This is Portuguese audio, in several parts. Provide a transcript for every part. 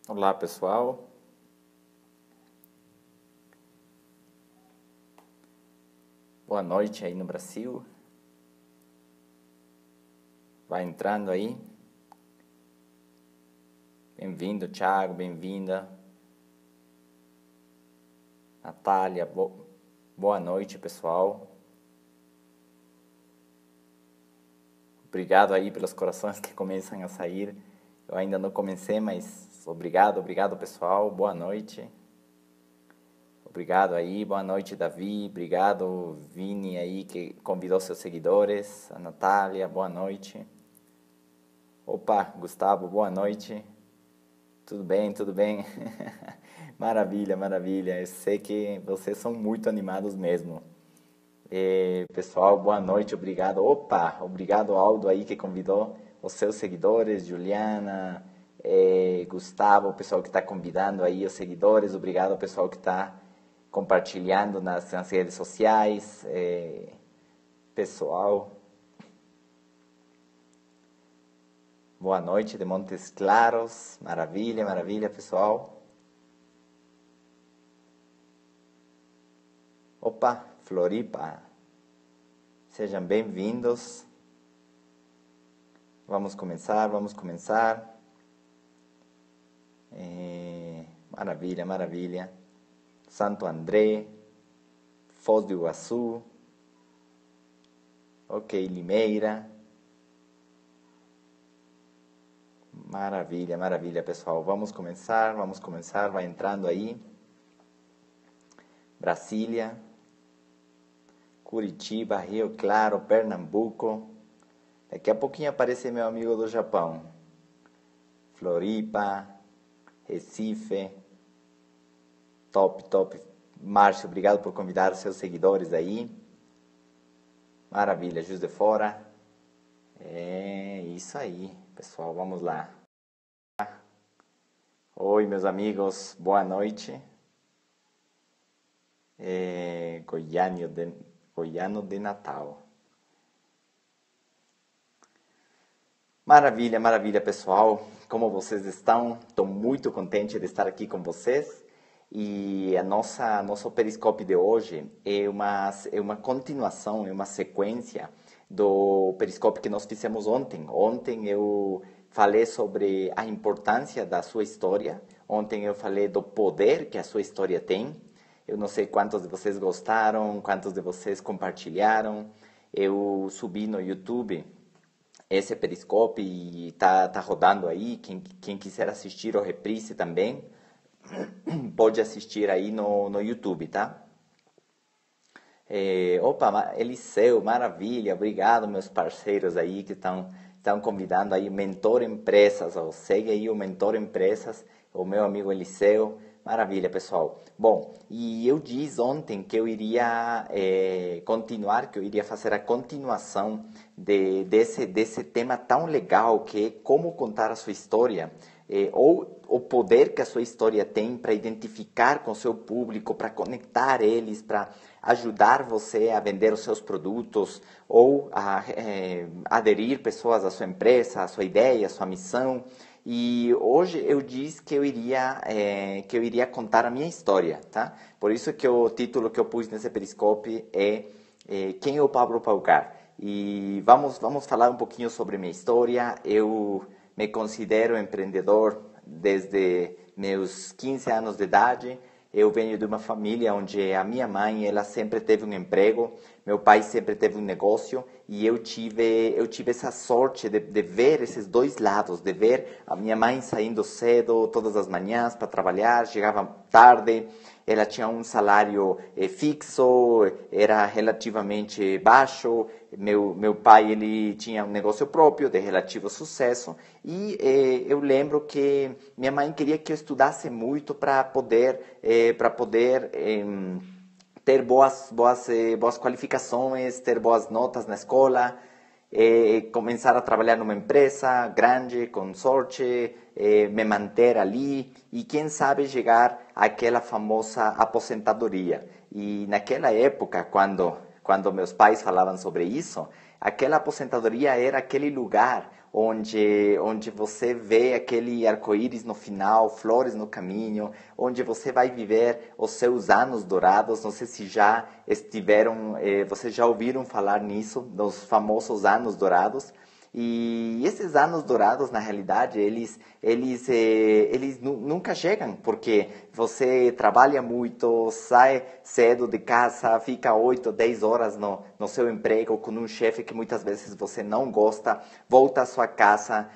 Olá pessoal, boa noite aí no Brasil, vai entrando aí, bem-vindo Thiago, bem-vinda, Natália, boa noite pessoal, obrigado aí pelos corações que começam a sair, eu ainda não comecei, mas obrigado pessoal, boa noite. Obrigado aí, boa noite Davi, obrigado Vini aí que convidou seus seguidores, a Natália, boa noite. Opa, Gustavo, boa noite. Tudo bem, tudo bem? Maravilha, maravilha, eu sei que vocês são muito animados mesmo. Pessoal, boa noite, obrigado. Opa, obrigado Aldo aí que convidou os seus seguidores, Juliana, Gustavo, o pessoal que está convidando aí os seguidores, obrigado ao pessoal que está compartilhando nas redes sociais, pessoal, boa noite de Montes Claros, maravilha, maravilha pessoal. Opa, Floripa, sejam bem-vindos, vamos começar, maravilha, maravilha. Santo André, Foz do Iguaçu, ok, Limeira, maravilha, maravilha pessoal, vamos começar, vai entrando aí, Brasília, Curitiba, Rio Claro, Pernambuco, daqui a pouquinho aparece meu amigo do Japão, Floripa, Recife, top, Márcio, obrigado por convidar os seus seguidores aí, maravilha, Juiz de Fora, isso aí, pessoal, vamos lá. Oi, meus amigos, boa noite. Goiano de Natal. Maravilha, maravilha, pessoal. Como vocês estão? Estou muito contente de estar aqui com vocês. E nosso periscópio de hoje é uma continuação, é uma sequência do periscópio que nós fizemos ontem. Ontem eu falei sobre a importância da sua história. Ontem eu falei do poder que a sua história tem. Eu não sei quantos de vocês gostaram, quantos de vocês compartilharam. Eu subi no YouTube esse periscópio e tá rodando aí. Quem quiser assistir o reprise também, pode assistir aí no YouTube, tá? Opa, Eliseu, maravilha, obrigado meus parceiros aí que estão convidando aí, Mentor Empresas, ó, segue aí o Mentor Empresas, o meu amigo Eliseu, maravilha pessoal. Bom, e eu disse ontem que eu iria continuar, que eu iria fazer a continuação desse tema tão legal que é como contar a sua história, ou o poder que a sua história tem para identificar com o seu público, para conectar eles, para ajudar você a vender os seus produtos ou a aderir pessoas à sua empresa, à sua ideia, à sua missão. E hoje eu disse que eu iria contar a minha história, tá? Por isso que o título que eu pus nesse periscópio é Quem é o Pablo Paucar? E vamos falar um pouquinho sobre minha história. Eu me considero empreendedor desde meus 15 anos de idade. Eu venho de uma família onde a minha mãe, ela sempre teve um emprego, meu pai sempre teve um negócio e eu tive essa sorte de ver esses dois lados, de ver a minha mãe saindo cedo todas as manhãs para trabalhar, chegava tarde, ela tinha um salário fixo, era relativamente baixo. Meu pai, ele tinha um negócio próprio de relativo sucesso e eu lembro que minha mãe queria que eu estudasse muito para poder ter boas qualificações, ter boas notas na escola, começar a trabalhar numa empresa grande, com sorte, me manter ali e quem sabe chegar àquela famosa aposentadoria. E naquela época, quando meus pais falavam sobre isso, aquela aposentadoria era aquele lugar onde você vê aquele arco-íris no final, flores no caminho, onde você vai viver os seus anos dourados. Não sei se já estiveram, vocês já ouviram falar nisso, dos famosos anos dourados. E esses anos dourados, na realidade, eles nunca chegam, porque você trabalha muito, sai cedo de casa, fica 8, 10 horas no seu emprego com um chefe que muitas vezes você não gosta, volta à sua casa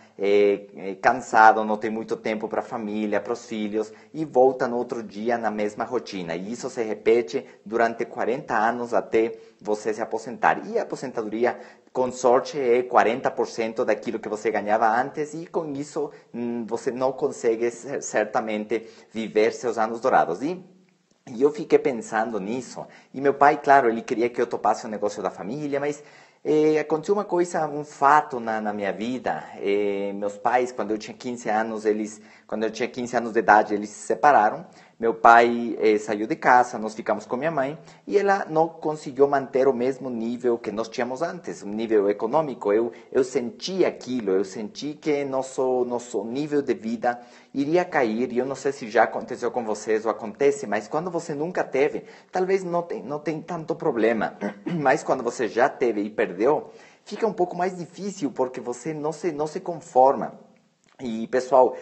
cansado, não tem muito tempo para a família, para os filhos, e volta no outro dia na mesma rotina. E isso se repete durante 40 anos até você se aposentar. E a aposentadoria, com sorte, é 40% daquilo que você ganhava antes, e com isso você não consegue certamente viver seus anos dourados. E eu fiquei pensando nisso, e meu pai, claro, ele queria que eu topasse o negócio da família, mas aconteceu uma coisa, um fato na minha vida. Meus pais, quando eu tinha 15 anos, quando eu tinha 15 anos de idade, eles se separaram. Meu pai saiu de casa, nós ficamos com minha mãe, e ela não conseguiu manter o mesmo nível que nós tínhamos antes, um nível econômico. Eu senti aquilo, eu senti que nosso nível de vida iria cair, e eu não sei se já aconteceu com vocês ou acontece, mas quando você nunca teve, talvez não tem tanto problema, mas quando você já teve e perdeu, fica um pouco mais difícil, porque você não se conforma. E, pessoal,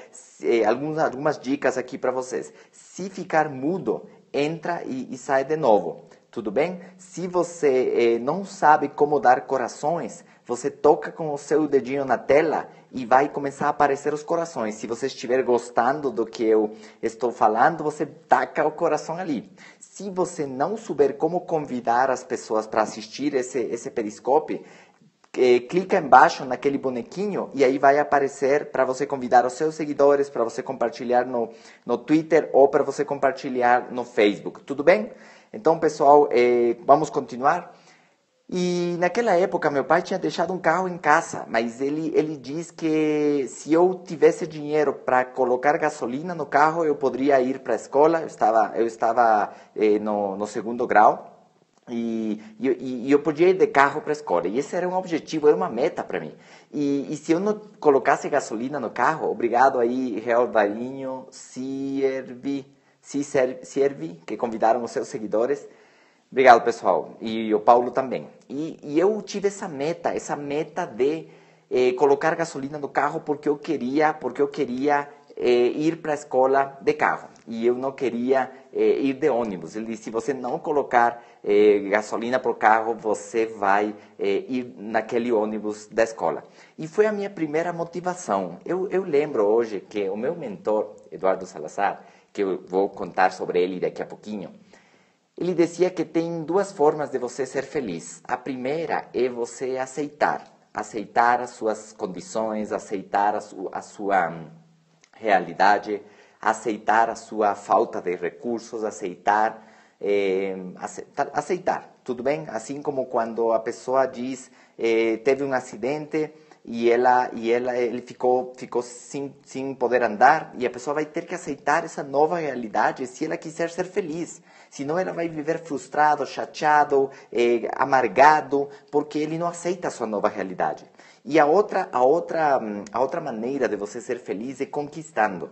algumas dicas aqui para vocês. Se ficar mudo, entra e sai de novo. Tudo bem? Se você não sabe como dar corações, você toca com o seu dedinho na tela e vai começar a aparecer os corações. Se você estiver gostando do que eu estou falando, você taca o coração ali. Se você não souber como convidar as pessoas para assistir esse Periscope, clica embaixo naquele bonequinho e aí vai aparecer para você convidar os seus seguidores, para você compartilhar no Twitter ou para você compartilhar no Facebook. Tudo bem? Então, pessoal, vamos continuar. E naquela época, meu pai tinha deixado um carro em casa, mas ele diz que se eu tivesse dinheiro para colocar gasolina no carro, eu poderia ir para a escola. Eu estava no segundo grau. E eu podia ir de carro para a escola. E esse era um objetivo, era uma meta para mim. E se eu não colocasse gasolina no carro, obrigado aí, Real Valinho, Siervi, que convidaram os seus seguidores. Obrigado, pessoal. E o Paulo também. E eu tive essa meta de colocar gasolina no carro porque eu queria ir para a escola de carro. E eu não queria ir de ônibus. Ele disse, se você não colocar gasolina para o carro, você vai ir naquele ônibus da escola. E foi a minha primeira motivação. Eu lembro hoje que o meu mentor, Eduardo Salazar, que eu vou contar sobre ele daqui a pouquinho, ele dizia que tem duas formas de você ser feliz. A primeira é você aceitar as suas condições, aceitar a sua realidade, aceitar a sua falta de recursos, aceitar, tudo bem? Assim como quando a pessoa diz, teve um acidente e ele ficou sem poder andar, e a pessoa vai ter que aceitar essa nova realidade se ela quiser ser feliz. Senão ela vai viver frustrado, chateado, amargado, porque ele não aceita a sua nova realidade. E a outra maneira de você ser feliz é conquistando.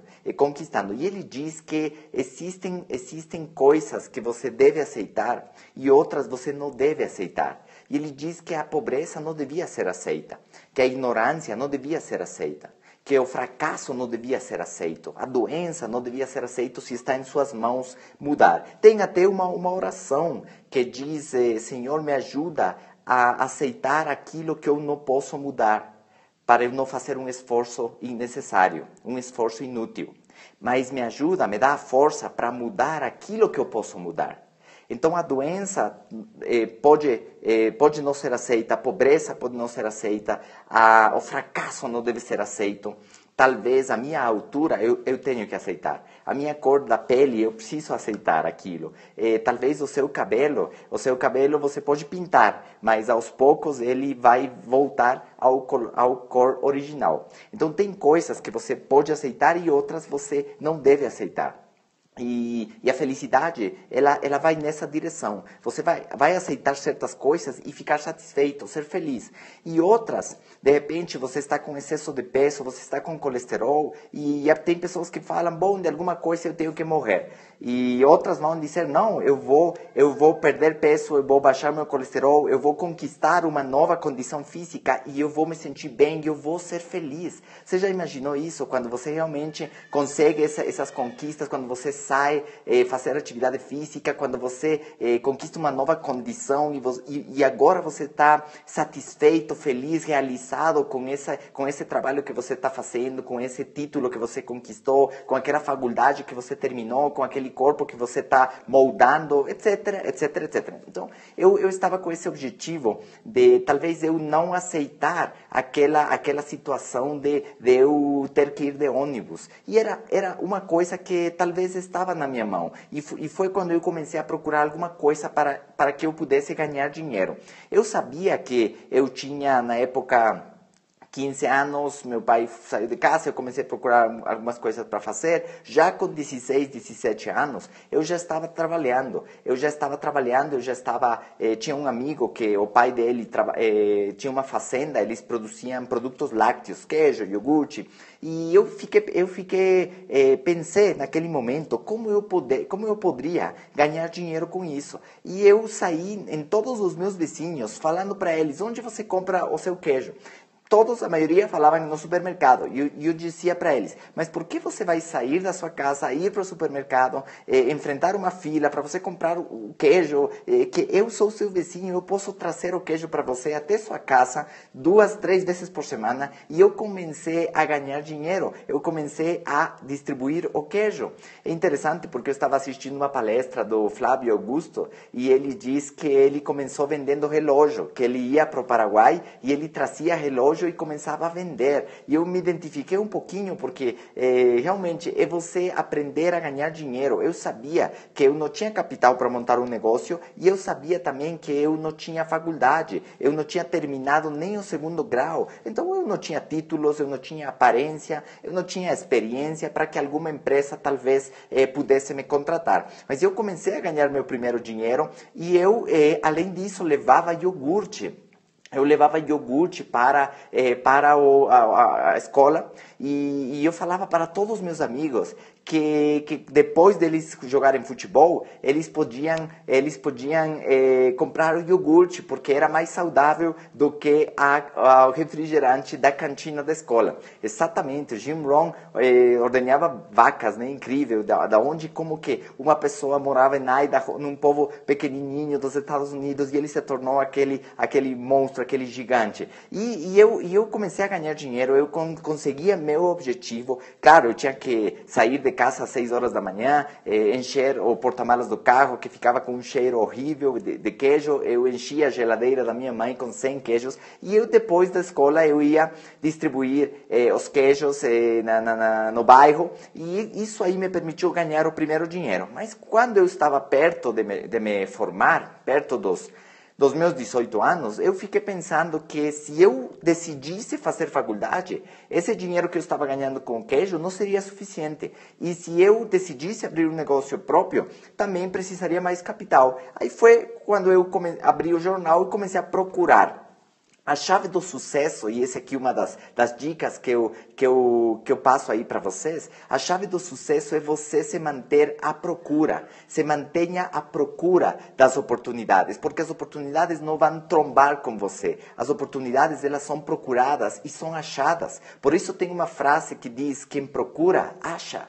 E ele diz que existem coisas que você deve aceitar e outras você não deve aceitar. E ele diz que a pobreza não devia ser aceita, que a ignorância não devia ser aceita, que o fracasso não devia ser aceito, a doença não devia ser aceita se está em suas mãos mudar. Tem até uma oração que diz, Senhor, me ajuda a aceitar aquilo que eu não posso mudar, para eu não fazer um esforço innecessário, um esforço inútil. Mas me ajuda, me dá a força para mudar aquilo que eu posso mudar. Então a doença pode não ser aceita, a pobreza pode não ser aceita, o fracasso não deve ser aceito. Talvez a minha altura eu tenho que aceitar, a minha cor da pele eu preciso aceitar aquilo. Talvez o seu cabelo você pode pintar, mas aos poucos ele vai voltar ao cor original. Então tem coisas que você pode aceitar e outras você não deve aceitar. E a felicidade, ela vai nessa direção. Você vai aceitar certas coisas e ficar satisfeito, ser feliz. E outras, de repente, você está com excesso de peso, você está com colesterol, e tem pessoas que falam, bom, de alguma coisa eu tenho que morrer. E outras vão dizer, não, eu vou perder peso, eu vou baixar meu colesterol, eu vou conquistar uma nova condição física e eu vou me sentir bem, eu vou ser feliz. Você já imaginou isso? Quando você realmente consegue essas conquistas, quando você sai fazer atividade física, quando você conquista uma nova condição e agora você está satisfeito, feliz, realizado com esse trabalho que você está fazendo, com esse título que você conquistou, com aquela faculdade que você terminou, com aquele corpo que você está moldando, etc, etc, etc. Então, eu estava com esse objetivo de talvez eu não aceitar aquela situação de eu ter que ir de ônibus. E era uma coisa que talvez estava na minha mão. E foi quando eu comecei a procurar alguma coisa para que eu pudesse ganhar dinheiro. Eu sabia que eu tinha, na época, 15 anos, meu pai saiu de casa, eu comecei a procurar algumas coisas para fazer. Já com 16, 17 anos, eu já estava trabalhando. Tinha um amigo que o pai dele tinha uma fazenda, eles produziam produtos lácteos, queijo, iogurte. E pensei naquele momento como eu poderia ganhar dinheiro com isso. E eu saí em todos os meus vizinhos falando para eles, onde você compra o seu queijo? Todos, a maioria, falavam no supermercado. E eu dizia para eles, mas por que você vai sair da sua casa, ir para o supermercado, enfrentar uma fila para você comprar o queijo, que eu sou seu vizinho, eu posso trazer o queijo para você até sua casa 2, 3 vezes por semana. E eu comecei a ganhar dinheiro, eu comecei a distribuir o queijo. É interessante porque eu estava assistindo uma palestra do Flávio Augusto e ele diz que ele começou vendendo relógio, que ele ia para o Paraguai e ele trazia relógio e começava a vender. E eu me identifiquei um pouquinho porque realmente é você aprender a ganhar dinheiro. Eu sabia que eu não tinha capital para montar um negócio e eu sabia também que eu não tinha faculdade, eu não tinha terminado nem o 2º grau. Então eu não tinha títulos, eu não tinha aparência, eu não tinha experiência para que alguma empresa talvez pudesse me contratar. Mas eu comecei a ganhar meu primeiro dinheiro e eu, além disso, levava iogurte. Eu levava iogurte para a escola e eu falava para todos os meus amigos que depois deles jogarem futebol, eles podiam comprar o iogurte, porque era mais saudável do que o refrigerante da cantina da escola. Exatamente, Jim Rohn ordenhava vacas, né? Incrível, da onde como que uma pessoa morava em Idaho, num povo pequenininho dos Estados Unidos, e ele se tornou aquele monstro, aquele gigante. E eu comecei a ganhar dinheiro, eu conseguia meu objetivo. Claro, eu tinha que sair de casa às 6 horas da manhã, encher o porta-malas do carro, que ficava com um cheiro horrível de queijo. Eu enchia a geladeira da minha mãe com 100 queijos, e eu, depois da escola, eu ia distribuir os queijos no bairro, e isso aí me permitiu ganhar o primeiro dinheiro. Mas quando eu estava perto de me formar, perto dos meus 18 anos, eu fiquei pensando que se eu decidisse fazer faculdade, esse dinheiro que eu estava ganhando com queijo não seria suficiente. E se eu decidisse abrir um negócio próprio, também precisaria mais capital. Aí foi quando eu abri o jornal e comecei a procurar. A chave do sucesso, e essa aqui é uma das dicas que eu passo aí para vocês, a chave do sucesso é você se manter à procura, se mantenha à procura das oportunidades, porque as oportunidades não vão trombar com você, as oportunidades elas são procuradas e são achadas. Por isso tem uma frase que diz, quem procura, acha.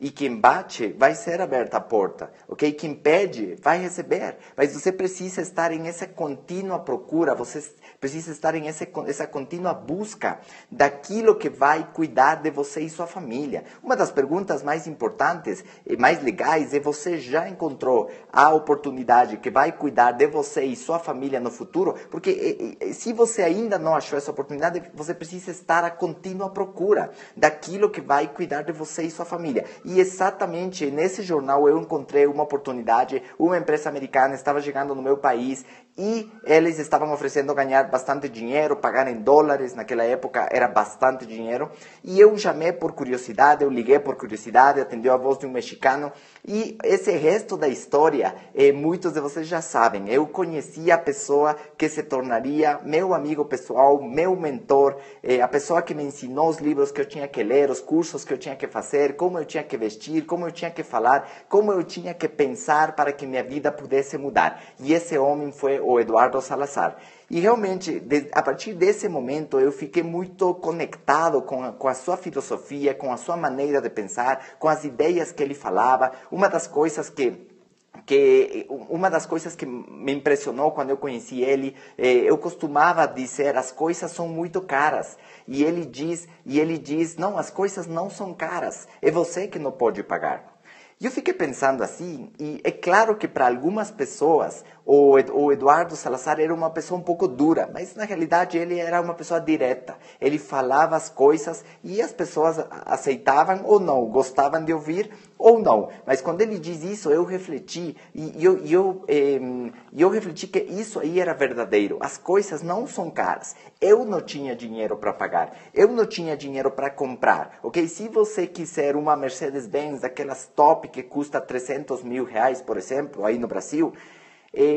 E quem bate, vai ser aberta a porta, ok? Quem pede, vai receber. Mas você precisa estar em essa contínua procura, você precisa estar em essa contínua busca daquilo que vai cuidar de você e sua família. Uma das perguntas mais importantes e mais legais é: você já encontrou a oportunidade que vai cuidar de você e sua família no futuro? Porque se você ainda não achou essa oportunidade, você precisa estar à contínua procura daquilo que vai cuidar de você e sua família. E exatamente nesse jornal eu encontrei uma oportunidade, uma empresa americana estava chegando no meu país e eles estavam oferecendo ganhar bastante dinheiro, pagar em dólares, naquela época era bastante dinheiro, e eu chamei por curiosidade, eu liguei por curiosidade, atendeu a voz de um mexicano, e esse resto da história, muitos de vocês já sabem, eu conheci a pessoa que se tornaria meu amigo pessoal, meu mentor, a pessoa que me ensinou os livros que eu tinha que ler, os cursos que eu tinha que fazer, como eu tinha que vestir, como eu tinha que falar, como eu tinha que pensar para que minha vida pudesse mudar. E esse homem foi o Eduardo Salazar. E realmente, a partir desse momento, eu fiquei muito conectado com a sua filosofia, com a sua maneira de pensar, com as ideias que ele falava. Uma das coisas que me impressionou quando eu conheci ele, eu costumava dizer, as coisas são muito caras. E ele diz, não, as coisas não são caras, é você que não pode pagar. E eu fiquei pensando assim, e é claro que para algumas pessoas o Eduardo Salazar era uma pessoa um pouco dura, mas na realidade ele era uma pessoa direta. Ele falava as coisas e as pessoas aceitavam ou não, gostavam de ouvir ou não. Mas quando ele diz isso, eu refleti, e eu refleti que isso aí era verdadeiro. As coisas não são caras. Eu não tinha dinheiro para pagar, eu não tinha dinheiro para comprar, ok? Se você quiser uma Mercedes-Benz, daquelas top que custa 300 mil reais, por exemplo, aí no Brasil,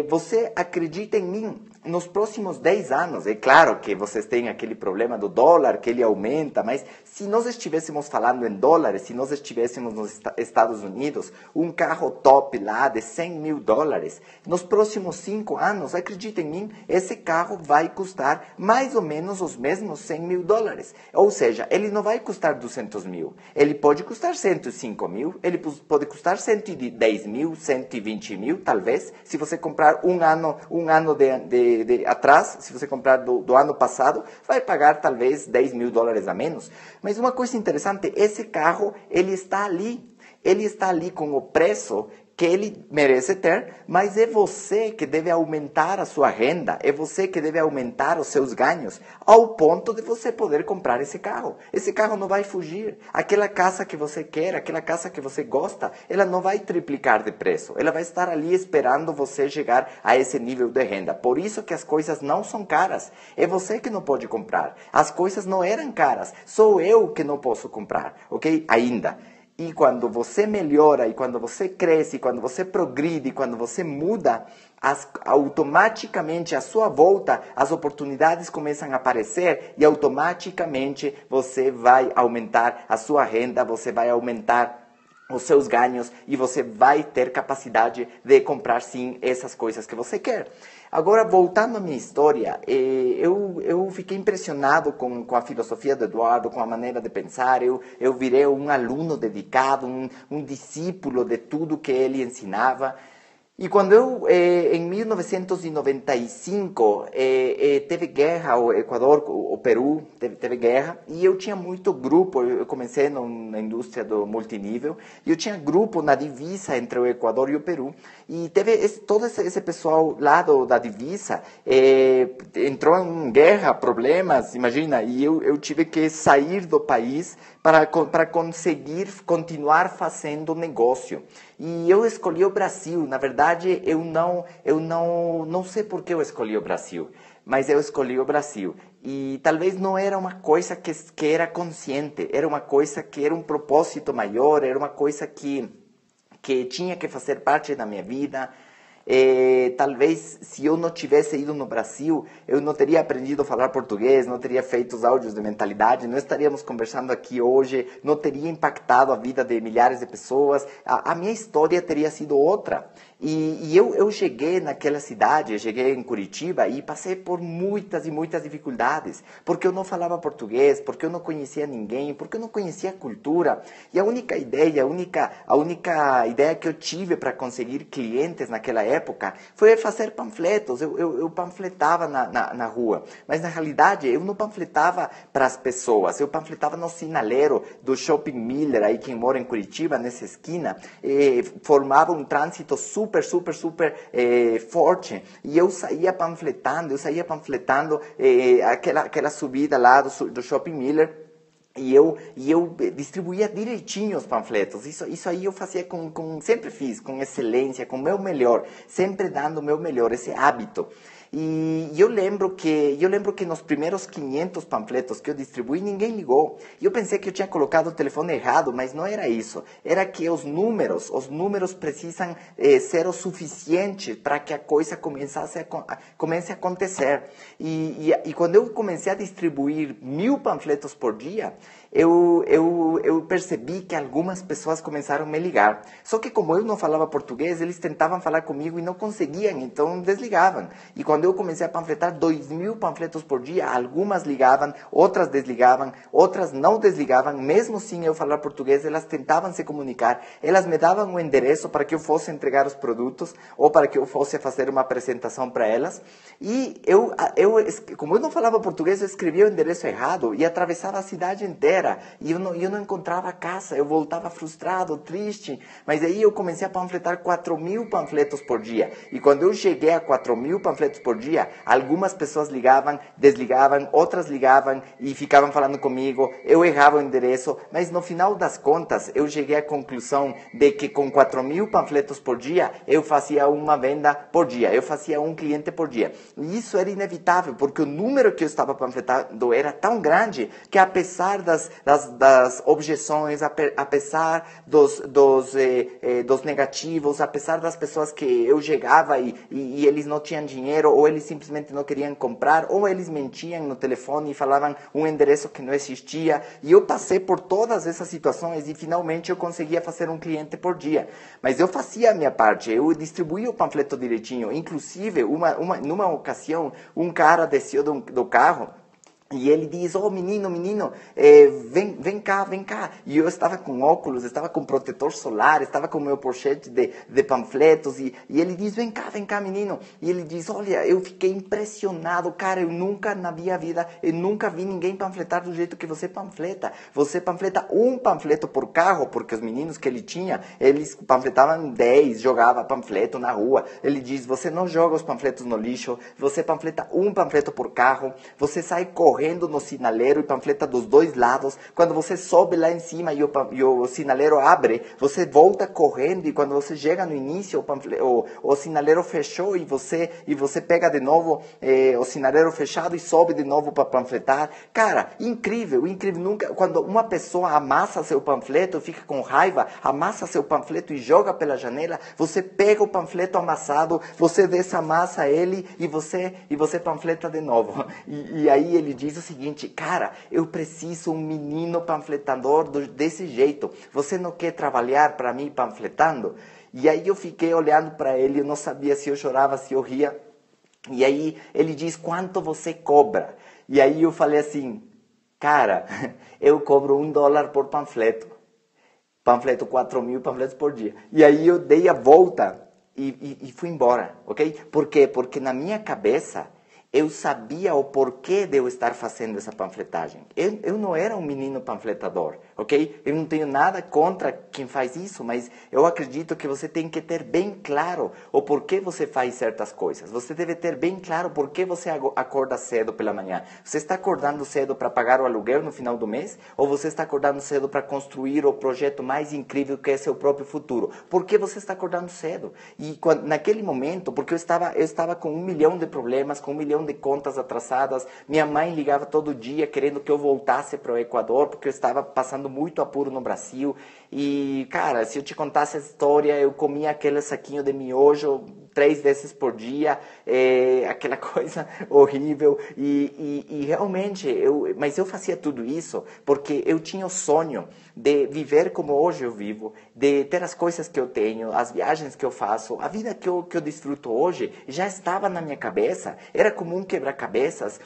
você acredita em mim, nos próximos 10 anos, é claro que vocês têm aquele problema do dólar, que ele aumenta, mas se nós estivéssemos falando em dólares, se nós estivéssemos nos Estados Unidos, um carro top lá de 100 mil dólares, nos próximos 5 anos, acredita em mim, esse carro vai custar mais ou menos os mesmos 100 mil dólares. Ou seja, ele não vai custar 200 mil, ele pode custar 105 mil, ele pode custar 110 mil, 120 mil, talvez, se você comprar um ano atrás, se você comprar do ano passado, vai pagar talvez 10 mil dólares a menos. Mas uma coisa interessante, esse carro, ele está ali com o preço que ele merece ter, mas é você que deve aumentar a sua renda, é você que deve aumentar os seus ganhos, ao ponto de você poder comprar esse carro. Esse carro não vai fugir. Aquela casa que você quer, aquela casa que você gosta, ela não vai triplicar de preço. Ela vai estar ali esperando você chegar a esse nível de renda. Por isso que as coisas não são caras. É você que não pode comprar. As coisas não eram caras. Sou eu que não posso comprar, ok? Ainda. E quando você melhora, e quando você cresce, e quando você progride, e quando você muda, automaticamente à sua volta as oportunidades começam a aparecer e automaticamente você vai aumentar a sua renda, você vai aumentar os seus ganhos e você vai ter capacidade de comprar sim essas coisas que você quer. Agora, voltando à minha história, eu fiquei impressionado com a filosofia do Eduardo, com a maneira de pensar. Eu virei um aluno dedicado, um discípulo de tudo que ele ensinava. E quando em 1995, teve guerra, o Equador, o Peru, teve guerra, e eu tinha muito grupo, eu comecei na indústria do multinível, e eu tinha grupo na divisa entre o Equador e o Peru, e teve todo esse pessoal lá da divisa, entrou em guerra, problemas, imagina, e eu tive que sair do país para conseguir continuar fazendo negócio. E eu escolhi o Brasil. Na verdade, eu não sei por que eu escolhi o Brasil, mas eu escolhi o Brasil. E talvez não era uma coisa que era consciente, era uma coisa que era um propósito maior, era uma coisa que tinha que fazer parte da minha vida. Talvez se eu não tivesse ido no Brasil, eu não teria aprendido a falar português, não teria feito os áudios de mentalidade, não estaríamos conversando aqui hoje, não teria impactado a vida de milhares de pessoas, a minha história teria sido outra. E eu cheguei naquela cidade, eu cheguei em Curitiba e passei por muitas e muitas dificuldades, porque eu não falava português, porque eu não conhecia ninguém, porque eu não conhecia a cultura. E a única ideia que eu tive para conseguir clientes naquela época foi fazer panfletos. Eu panfletava na rua, mas na realidade eu não panfletava para as pessoas, eu panfletava no sinaleiro do Shopping Miller, aí quem mora em Curitiba, nessa esquina, formava um trânsito super forte, e eu saía panfletando aquela subida lá do Shopping Miller, e eu distribuía direitinho os panfletos. Isso aí eu fazia sempre fiz com excelência, com o meu melhor, sempre dando o meu melhor, esse hábito. E eu lembro que nos primeiros 500 panfletos que eu distribuí, ninguém ligou. E eu pensei que eu tinha colocado o telefone errado, mas não era isso. Era que os números precisam ser o suficiente para que a coisa comece a acontecer. E quando eu comecei a distribuir 1000 panfletos por dia, eu percebi que algumas pessoas começaram a me ligar. Só que como eu não falava português, eles tentavam falar comigo e não conseguiam, então desligavam. E quando eu comecei a panfletar 2000 panfletos por dia, algumas ligavam, outras desligavam, outras não desligavam. Mesmo sem eu falar português, elas tentavam se comunicar. Elas me davam o endereço para que eu fosse entregar os produtos ou para que eu fosse fazer uma apresentação para elas. E como eu não falava português, eu escrevia o endereço errado e atravessava a cidade inteira. E eu não encontrava a casa, eu voltava frustrado, triste. Mas aí eu comecei a panfletar 4000 panfletos por dia. E quando eu cheguei a 4000 panfletos por dia, algumas pessoas ligavam, desligavam, outras ligavam e ficavam falando comigo. Eu errava o endereço, mas no final das contas, eu cheguei à conclusão de que com 4000 panfletos por dia, eu fazia uma venda por dia, eu fazia um cliente por dia. E isso era inevitável, porque o número que eu estava panfletando era tão grande que, apesar das objeções, apesar dos negativos, apesar das pessoas que eu chegava e eles não tinham dinheiro, ou eles simplesmente não queriam comprar, ou eles mentiam no telefone e falavam um endereço que não existia. E eu passei por todas essas situações e finalmente eu conseguia fazer um cliente por dia. Mas eu fazia a minha parte, eu distribuía o panfleto direitinho. Inclusive, numa ocasião, um cara desceu do carro e ele diz: "Oh, menino, vem cá. E eu estava com óculos, estava com protetor solar, estava com meu pochete de panfletos. E ele diz: vem cá, menino. E ele diz: olha, eu fiquei impressionado, cara, eu nunca vi ninguém panfletar do jeito que você panfleta. Você panfleta um panfleto por carro", porque os meninos que ele tinha, eles panfletavam 10, jogava panfleto na rua. Ele diz: você não joga os panfletos no lixo, você panfleta um panfleto por carro, você sai correndo no sinaleiro e panfleta dos dois lados. Quando você sobe lá em cima e o sinaleiro abre, você volta correndo, e quando você chega no início, o sinaleiro fechou e você pega de novo o sinaleiro fechado e sobe de novo para panfletar. Cara, incrível. Nunca, quando uma pessoa amassa seu panfleto, fica com raiva, amassa seu panfleto e joga pela janela, você pega o panfleto amassado, você desamassa ele e você panfleta de novo. E aí ele diz o seguinte: cara, eu preciso um menino panfletador desse jeito. Você não quer trabalhar para mim panfletando? E aí eu fiquei olhando para ele, eu não sabia se eu chorava, se eu ria. E aí ele diz: quanto você cobra? E aí eu falei assim: cara, eu cobro $1 por panfleto. Panfleto 4000 panfletos por dia. E aí eu dei a volta e fui embora, ok? Por quê? Porque na minha cabeça eu sabia o porquê de eu estar fazendo essa panfletagem. Eu não era um menino panfletador, ok? Eu não tenho nada contra quem faz isso, mas eu acredito que você tem que ter bem claro o porquê você faz certas coisas. Você deve ter bem claro porquê você acorda cedo pela manhã. Você está acordando cedo para pagar o aluguel no final do mês? Ou você está acordando cedo para construir o projeto mais incrível que é seu próprio futuro? Por que você está acordando cedo? E naquele momento, porque eu estava com 1 milhão de problemas, com 1 milhão de contas atrasadas. Minha mãe ligava todo dia querendo que eu voltasse para o Equador, porque eu estava passando muito apuro no Brasil. E, cara, se eu te contasse a história, eu comia aquele saquinho de miojo 3 vezes por dia, aquela coisa horrível. E realmente, mas eu fazia tudo isso porque eu tinha o sonho de viver como hoje eu vivo, de ter as coisas que eu tenho, as viagens que eu faço, a vida que eu desfruto hoje, já estava na minha cabeça. Era como um quebra-cabeças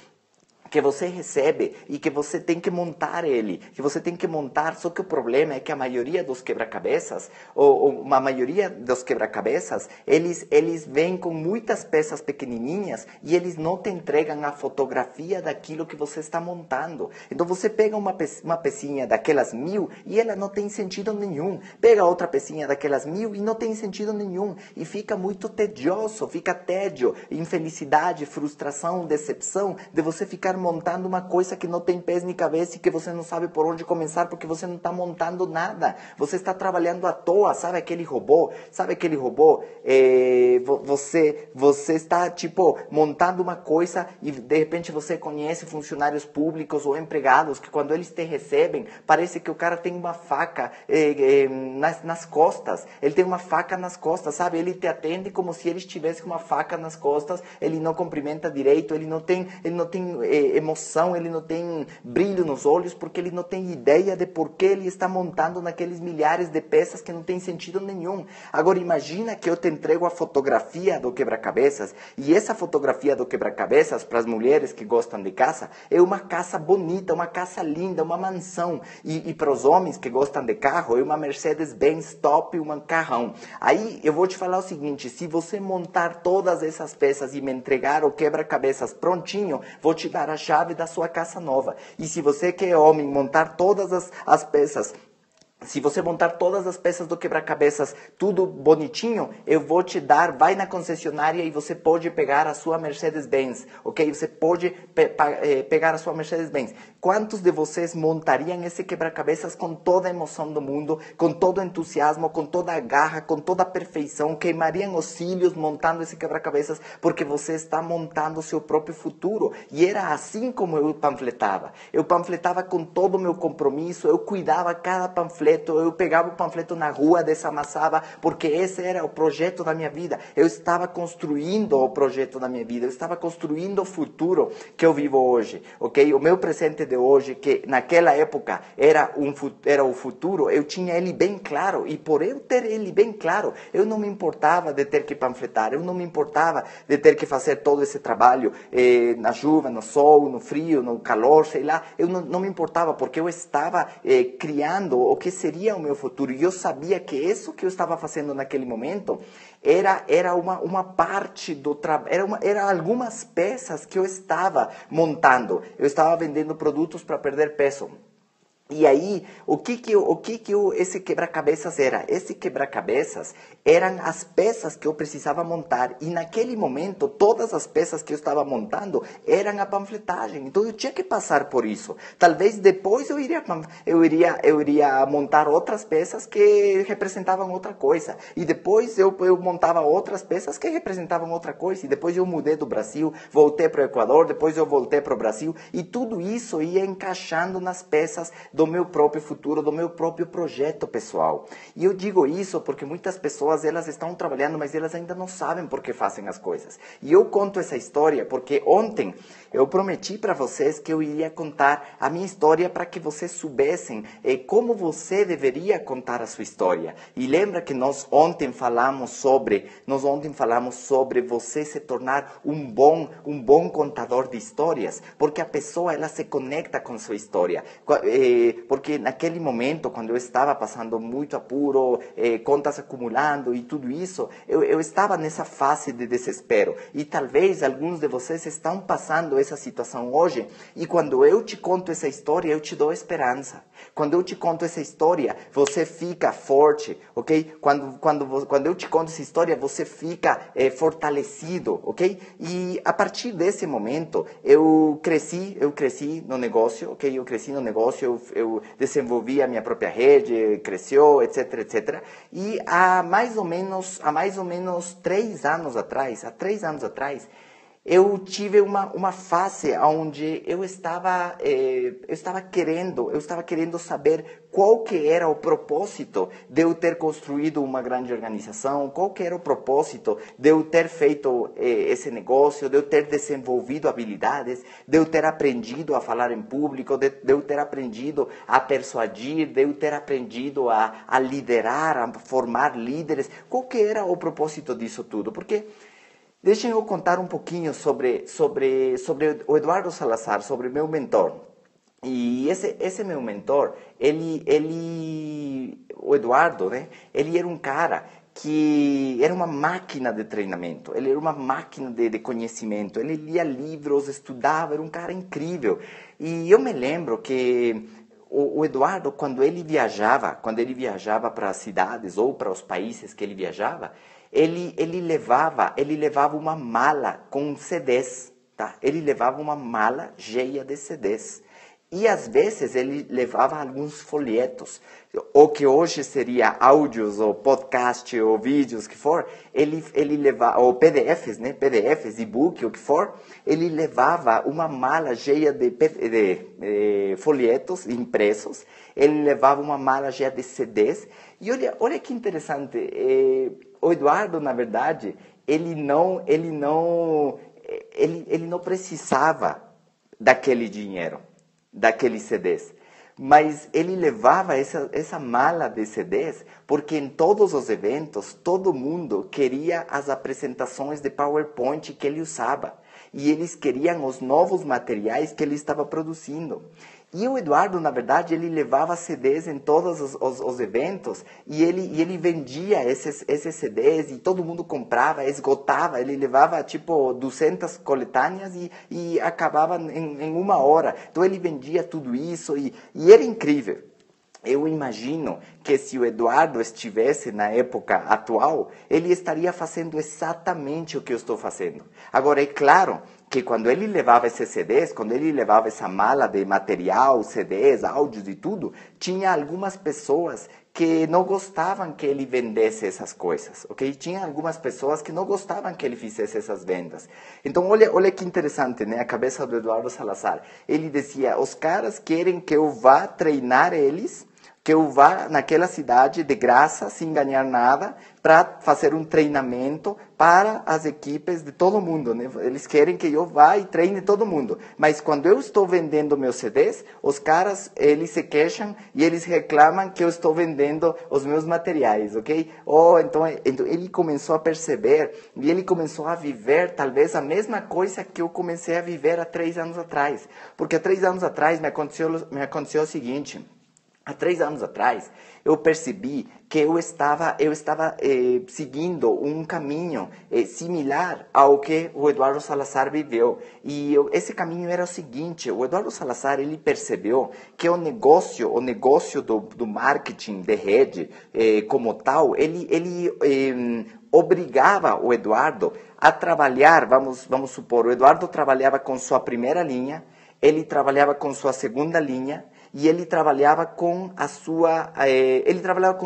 que você recebe e que você tem que montar ele, que você tem que montar. Só que o problema é que a maioria dos quebra-cabeças, ou uma maioria dos quebra-cabeças, eles vêm com muitas peças pequenininhas e eles não te entregam a fotografia daquilo que você está montando. Então você pega uma pecinha daquelas 1000 e ela não tem sentido nenhum. Pega outra pecinha daquelas 1000 e não tem sentido nenhum. E fica muito tedioso, fica tédio, infelicidade, frustração, decepção de você ficar montando uma coisa que não tem pés nem cabeça e que você não sabe por onde começar porque você não está montando nada. Você está trabalhando à toa, sabe aquele robô? Sabe aquele robô? Você está, tipo, montando uma coisa e de repente você conhece funcionários públicos ou empregados que quando eles te recebem, parece que o cara tem uma faca nas costas. Ele tem uma faca nas costas, sabe? Ele te atende como se ele estivesse com uma faca nas costas. Ele não cumprimenta direito, ele não tem emoção, ele não tem brilho nos olhos, porque ele não tem ideia de por que ele está montando naqueles milhares de peças que não tem sentido nenhum. Agora imagina que eu te entrego a fotografia do quebra-cabeças, e essa fotografia do quebra-cabeças, para as mulheres que gostam de casa, é uma casa bonita, uma casa linda, uma mansão. E para os homens que gostam de carro, é uma Mercedes-Benz top, um carrão. Aí eu vou te falar o seguinte, se você montar todas essas peças e me entregar o quebra-cabeças prontinho, vou te dar a chave da sua casa nova. E se você que é homem montar todas as peças, se você montar todas as peças do quebra-cabeças tudo bonitinho, eu vou te dar, vai na concessionária e você pode pegar a sua Mercedes-Benz, ok? Você pode pegar a sua Mercedes-Benz. Quantos de vocês montariam esse quebra-cabeças com toda a emoção do mundo, com todo o entusiasmo, com toda a garra, com toda a perfeição, queimariam os cílios montando esse quebra-cabeças, porque você está montando o seu próprio futuro. E era assim como eu panfletava. Eu panfletava com todo o meu compromisso, eu cuidava cada panfleto, eu pegava o panfleto na rua, desamassava, porque esse era o projeto da minha vida. Eu estava construindo o projeto da minha vida, eu estava construindo o futuro que eu vivo hoje, ok? O meu presente de hoje, que naquela época era o futuro, eu tinha ele bem claro, e por eu ter ele bem claro, eu não me importava de ter que panfletar, eu não me importava de ter que fazer todo esse trabalho na chuva, no sol, no frio, no calor, sei lá, eu não me importava, porque eu estava criando o que seria o meu futuro, e eu sabia que isso que eu estava fazendo naquele momento era uma parte do trabalho, era algumas peças que eu estava montando. Eu estava vendendo produtos para perder peso. E aí, esse quebra-cabeças era? Esse quebra-cabeças eram as peças que eu precisava montar. E naquele momento, todas as peças que eu estava montando eram a panfletagem. Então eu tinha que passar por isso. Talvez depois eu iria montar outras peças que representavam outra coisa. E depois eu montava outras peças que representavam outra coisa. E depois eu mudei do Brasil, voltei para o Equador, depois eu voltei para o Brasil. E tudo isso ia encaixando nas peças do meu próprio futuro, do meu próprio projeto pessoal. E eu digo isso porque muitas pessoas, elas estão trabalhando, mas elas ainda não sabem por que fazem as coisas. E eu conto essa história porque ontem eu prometi para vocês que eu iria contar a minha história para que vocês soubessem como você deveria contar a sua história. E lembra que nós ontem falamos sobre você se tornar um bom contador de histórias, porque a pessoa, ela se conecta com sua história. Porque naquele momento, quando eu estava passando muito apuro, contas acumulando e tudo isso, eu estava nessa fase de desespero. E talvez alguns de vocês estão passando essa situação hoje, e quando eu te conto essa história, eu te dou esperança. Quando eu te conto essa história, você fica forte, ok? Quando eu te conto essa história, você fica fortalecido, ok? E a partir desse momento, eu cresci no negócio, ok? Eu cresci no negócio, eu desenvolvi a minha própria rede, cresceu, etc, etc. E há mais ou menos 3 anos atrás, eu tive uma fase onde eu estava querendo saber qual que era o propósito de eu ter construído uma grande organização, qual que era o propósito de eu ter feito esse negócio, de eu ter desenvolvido habilidades, de eu ter aprendido a falar em público, de eu ter aprendido a persuadir, de eu ter aprendido a liderar, a formar líderes. Qual que era o propósito disso tudo? Porque deixem eu contar um pouquinho sobre o Eduardo Salazar, sobre meu mentor. E esse meu mentor, o Eduardo, né? Ele era um cara que era uma máquina de treinamento, ele era uma máquina de conhecimento, ele lia livros, estudava, era um cara incrível. E eu me lembro que o Eduardo, quando ele viajava para as cidades ou para os países que ele viajava, ele levava uma mala com CDs. tá? Ele levava uma mala cheia de CDs. E às vezes ele levava alguns folhetos, o que hoje seria áudios, ou podcast, ou vídeos, que for, ele levava, ou PDFs, né? PDFs, e-book, o que for, ele levava uma mala cheia de folhetos impressos, ele levava uma mala cheia de CDs, e olha que interessante, o Eduardo, na verdade, ele não precisava daquele dinheiro, daqueles CDs. Mas ele levava essa mala de CDs porque em todos os eventos, todo mundo queria as apresentações de PowerPoint que ele usava. E eles queriam os novos materiais que ele estava produzindo. E o Eduardo, na verdade, ele levava CDs em todos os eventos e ele vendia esses CDs e todo mundo comprava, esgotava. Ele levava tipo 200 coletâneas e acabava em uma hora. Então ele vendia tudo isso e era incrível. Eu imagino que se o Eduardo estivesse na época atual, ele estaria fazendo exatamente o que eu estou fazendo. Agora, é claro que quando ele levava esses CDs, quando ele levava essa mala de material, CDs, áudios e tudo, tinha algumas pessoas que não gostavam que ele vendesse essas coisas, ok? Tinha algumas pessoas que não gostavam que ele fizesse essas vendas. Então, olha que interessante, né? A cabeça do Eduardo Salazar. Ele dizia, os caras querem que eu vá treinar eles, que eu vá naquela cidade de graça, sem ganhar nada, para fazer um treinamento para as equipes de todo mundo, né? Eles querem que eu vá e treine todo mundo. Mas quando eu estou vendendo meus CDs, os caras, eles se queixam e eles reclamam que eu estou vendendo os meus materiais, ok? Então ele começou a perceber e ele começou a viver talvez a mesma coisa que eu comecei a viver há 3 anos atrás. Porque há 3 anos atrás me aconteceu o seguinte. Há 3 anos atrás, eu percebi que eu estava seguindo um caminho similar ao que o Eduardo Salazar viveu. E esse caminho era o seguinte, o Eduardo Salazar, ele percebeu que o negócio do marketing de rede como tal, ele obrigava o Eduardo a trabalhar, vamos supor, o Eduardo trabalhava com sua primeira linha, ele trabalhava com sua segunda linha, e ele trabalhava com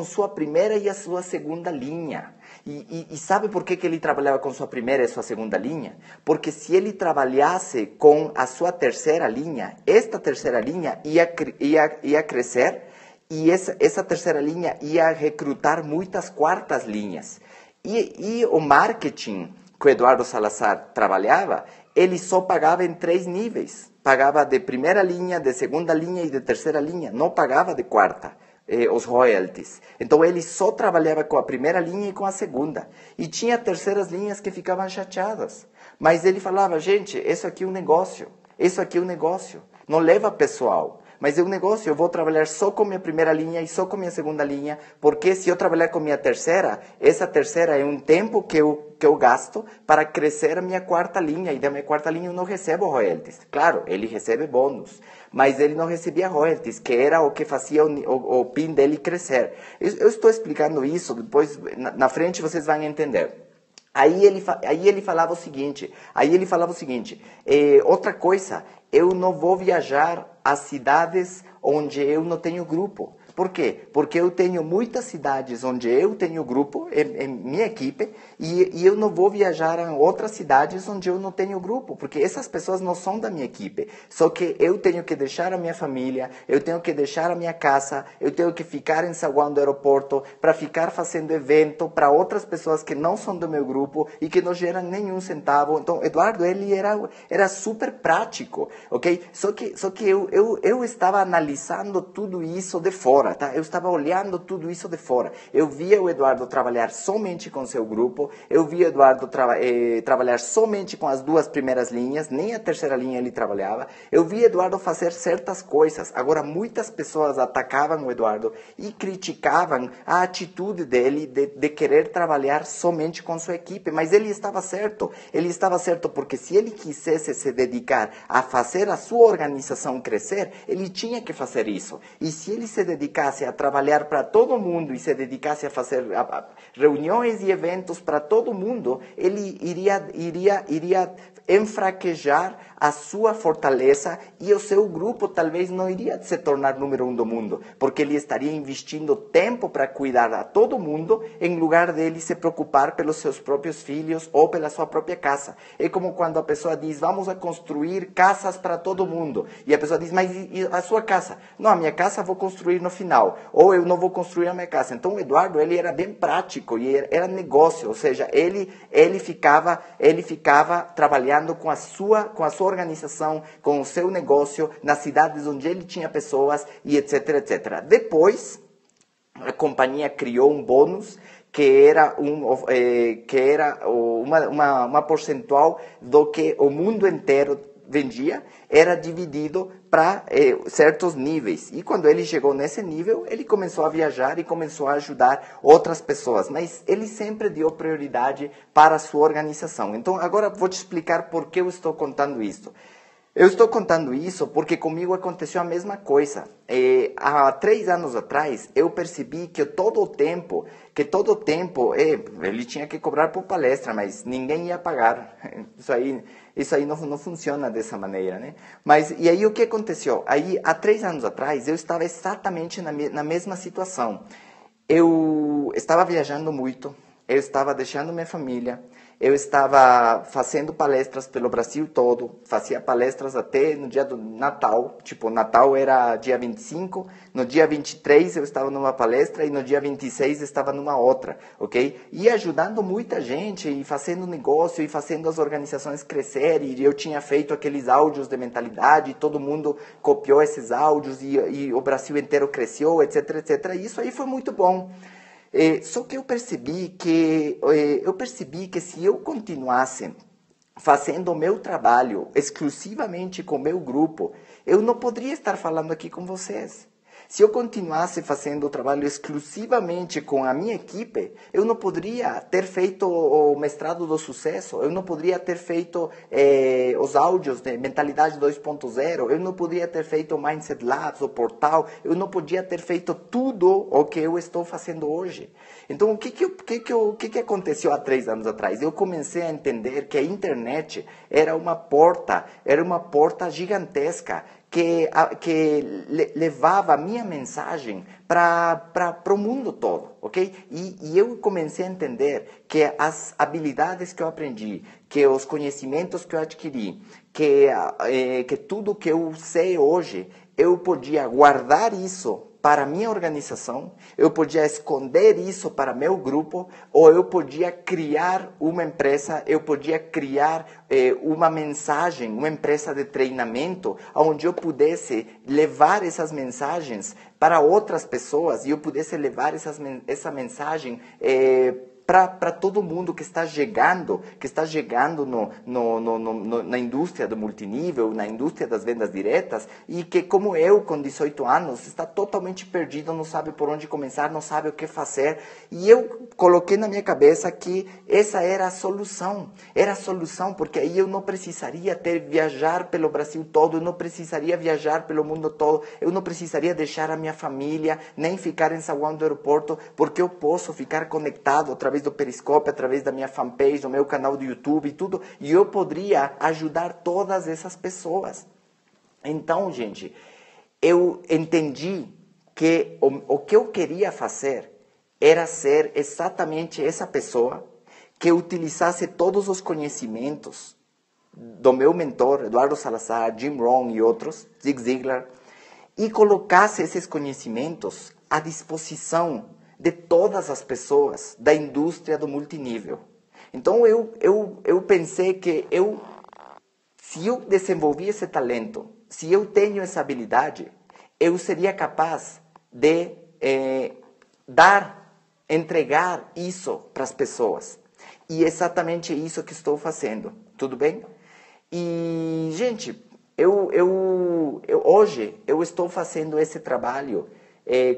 sua primeira e a sua segunda linha. E sabe por que ele trabalhava com sua primeira e sua segunda linha? Porque se ele trabalhasse com a sua terceira linha, esta terceira linha ia crescer e essa terceira linha ia recrutar muitas quartas linhas. E o marketing que o Eduardo Salazar trabalhava, ele só pagava em 3 níveis. Pagava de primeira linha, de segunda linha e de terceira linha. Não pagava de quarta, os royalties. Então, ele só trabalhava com a primeira linha e com a segunda. E tinha terceiras linhas que ficavam chateadas. Mas ele falava, gente, isso aqui é um negócio. Isso aqui é um negócio. Não leva pessoal. Mas é um negócio, eu vou trabalhar só com minha primeira linha e só com minha segunda linha, porque se eu trabalhar com minha terceira, essa terceira é um tempo que eu gasto para crescer a minha quarta linha, e da minha quarta linha eu não recebo royalties. Claro, ele recebe bônus, mas ele não recebia royalties, que era o que fazia o PIN dele crescer. Eu estou explicando isso, depois na frente vocês vão entender. Aí ele falava o seguinte, outra coisa, eu não vou viajar a cidades onde eu não tenho grupo. Por quê? Porque eu tenho muitas cidades onde eu tenho grupo, em minha equipe, e eu não vou viajar a outras cidades onde eu não tenho grupo, porque essas pessoas não são da minha equipe. Só que eu tenho que deixar a minha família, eu tenho que deixar a minha casa, eu tenho que ficar em saguão do aeroporto para ficar fazendo evento para outras pessoas que não são do meu grupo e que não geram nenhum centavo. Então, Eduardo, ele era super prático, ok? Só que eu estava analisando tudo isso de fora. Tá? Eu estava olhando tudo isso de fora. Eu via o Eduardo trabalhar somente com seu grupo, eu via o Eduardo trabalhar somente com as 2 primeiras linhas, nem a terceira linha ele trabalhava. Eu via o Eduardo fazer certas coisas. Agora, muitas pessoas atacavam o Eduardo e criticavam a atitude dele de querer trabalhar somente com sua equipe. Mas ele estava certo. Ele estava certo porque se ele quisesse se dedicar a fazer a sua organização crescer, ele tinha que fazer isso. E se ele se dedicasse a trabalhar para todo mundo e se dedicasse a fazer reuniões e eventos para todo mundo, ele iria enfraquejar a sua fortaleza e o seu grupo talvez não iria se tornar número 1 do mundo, porque ele estaria investindo tempo para cuidar a todo mundo, em lugar dele se preocupar pelos seus próprios filhos ou pela sua própria casa. É como quando a pessoa diz, vamos a construir casas para todo mundo, e a pessoa diz, mas e a sua casa? Não, a minha casa eu vou construir no final, ou eu não vou construir a minha casa. Então o Eduardo, ele era bem prático, e era negócio, ou seja, ele ficava trabalhando com a sua organização, com o seu negócio, nas cidades onde ele tinha pessoas, e etc, etc. Depois, a companhia criou um bônus que era uma percentual do que o mundo inteiro vendia, era dividido para certos níveis. E quando ele chegou nesse nível, ele começou a viajar e começou a ajudar outras pessoas. Mas ele sempre deu prioridade para a sua organização. Então, agora vou te explicar por que eu estou contando isso. Eu estou contando isso porque comigo aconteceu a mesma coisa. Há 3 anos atrás, eu percebi que todo o tempo, ele tinha que cobrar por palestra, mas ninguém ia pagar. Isso aí não funciona dessa maneira, né? Mas, e aí o que aconteceu? Aí, há 3 anos atrás, eu estava exatamente na mesma situação. Eu estava viajando muito, eu estava deixando minha família, eu estava fazendo palestras pelo Brasil todo, fazia palestras até no dia do Natal, tipo, Natal era dia 25, no dia 23 eu estava numa palestra e no dia 26 eu estava numa outra, ok? E ajudando muita gente, e fazendo negócio, e fazendo as organizações crescer, e eu tinha feito aqueles áudios de mentalidade, e todo mundo copiou esses áudios, e o Brasil inteiro cresceu, etc, etc, e isso aí foi muito bom. Só que eu percebi que se eu continuasse fazendo o meu trabalho exclusivamente com o meu grupo, eu não poderia estar falando aqui com vocês. Se eu continuasse fazendo o trabalho exclusivamente com a minha equipe, eu não poderia ter feito o mestrado do sucesso, eu não poderia ter feito os áudios de Mentalidade 2.0, eu não poderia ter feito o Mindset Labs, o portal, eu não podia ter feito tudo o que eu estou fazendo hoje. Então, o que aconteceu há 3 anos atrás? Eu comecei a entender que a internet era uma porta gigantesca, que levava a minha mensagem para o mundo todo, ok? E eu comecei a entender que as habilidades que eu aprendi, que os conhecimentos que eu adquiri, que tudo que eu sei hoje, eu podia guardar isso para a minha organização, eu podia esconder isso para meu grupo, ou eu podia criar uma empresa, eu podia criar uma mensagem, uma empresa de treinamento, onde eu pudesse levar essas mensagens para outras pessoas, e eu pudesse levar essa mensagem para todo mundo que está chegando na indústria do multinível, na indústria das vendas diretas, e que, como eu, com 18 anos, está totalmente perdido, não sabe por onde começar, não sabe o que fazer. E eu coloquei na minha cabeça que essa era a solução. Era a solução, porque aí eu não precisaria viajar pelo Brasil todo, eu não precisaria viajar pelo mundo todo, eu não precisaria deixar a minha família, nem ficar em saguão do aeroporto, porque eu posso ficar conectado através do Periscope, através da minha fanpage, do meu canal do YouTube e tudo, e eu poderia ajudar todas essas pessoas. Então, gente, eu entendi que o que eu queria fazer era ser exatamente essa pessoa que utilizasse todos os conhecimentos do meu mentor, Eduardo Salazar, Jim Rohn e outros, Zig Ziglar, e colocasse esses conhecimentos à disposição de todas as pessoas da indústria do multinível. Então eu pensei que se eu desenvolvi esse talento, se eu tenho essa habilidade, eu seria capaz de entregar isso para as pessoas. E é exatamente isso que estou fazendo, tudo bem? E, gente, hoje eu estou fazendo esse trabalho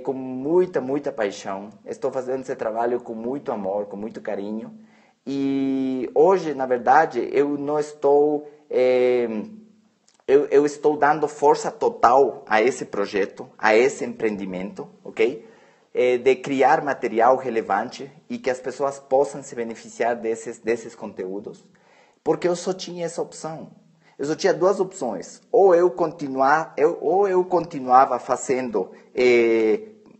com muita paixão. Estou fazendo esse trabalho com muito amor, com muito carinho. E hoje, na verdade, eu não estou... eu estou dando força total a esse projeto, a esse empreendimento, ok? De criar material relevante e que as pessoas possam se beneficiar desses conteúdos. Porque eu só tinha essa opção. Eu só tinha duas opções. Ou eu continuava fazendo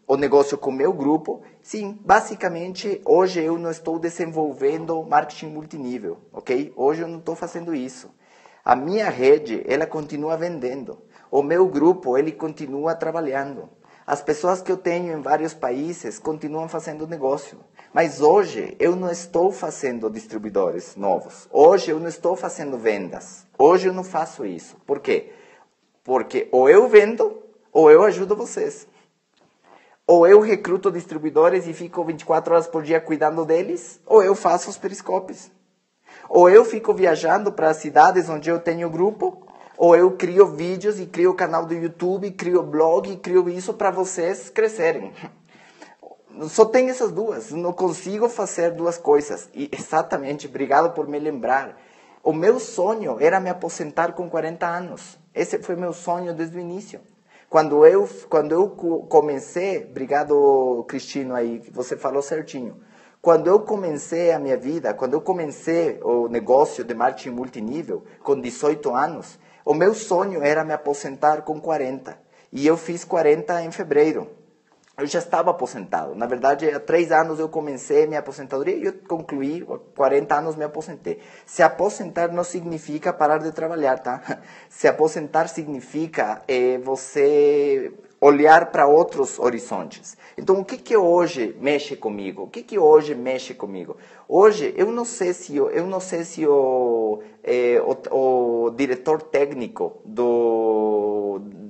o negócio com o meu grupo. Sim, basicamente, hoje eu não estou desenvolvendo marketing multinível, ok? Hoje eu não estou fazendo isso. A minha rede, ela continua vendendo. O meu grupo, ele continua trabalhando. As pessoas que eu tenho em vários países continuam fazendo negócio. Mas hoje eu não estou fazendo distribuidores novos. Hoje eu não estou fazendo vendas. Hoje eu não faço isso. Por quê? Porque ou eu vendo ou eu ajudo vocês. Ou eu recruto distribuidores e fico 24 horas por dia cuidando deles, ou eu faço os periscópios. Ou eu fico viajando para as cidades onde eu tenho grupo, ou eu crio vídeos e crio canal do YouTube, crio blog, crio isso para vocês crescerem. Só tem essas duas, não consigo fazer duas coisas. E exatamente, obrigado por me lembrar. O meu sonho era me aposentar com 40 anos. Esse foi meu sonho desde o início. Quando eu comecei, obrigado Cristino aí, você falou certinho. Quando eu comecei a minha vida, quando eu comecei o negócio de marketing multinível, com 18 anos, o meu sonho era me aposentar com 40. E eu fiz 40 em fevereiro. Eu já estava aposentado. Na verdade, há 3 anos eu comecei minha aposentadoria e eu concluí, 40 anos me aposentei. Se aposentar não significa parar de trabalhar, tá? Se aposentar significa você olhar para outros horizontes. Então, o que hoje mexe comigo? O que hoje mexe comigo? Hoje, eu não sei se o diretor técnico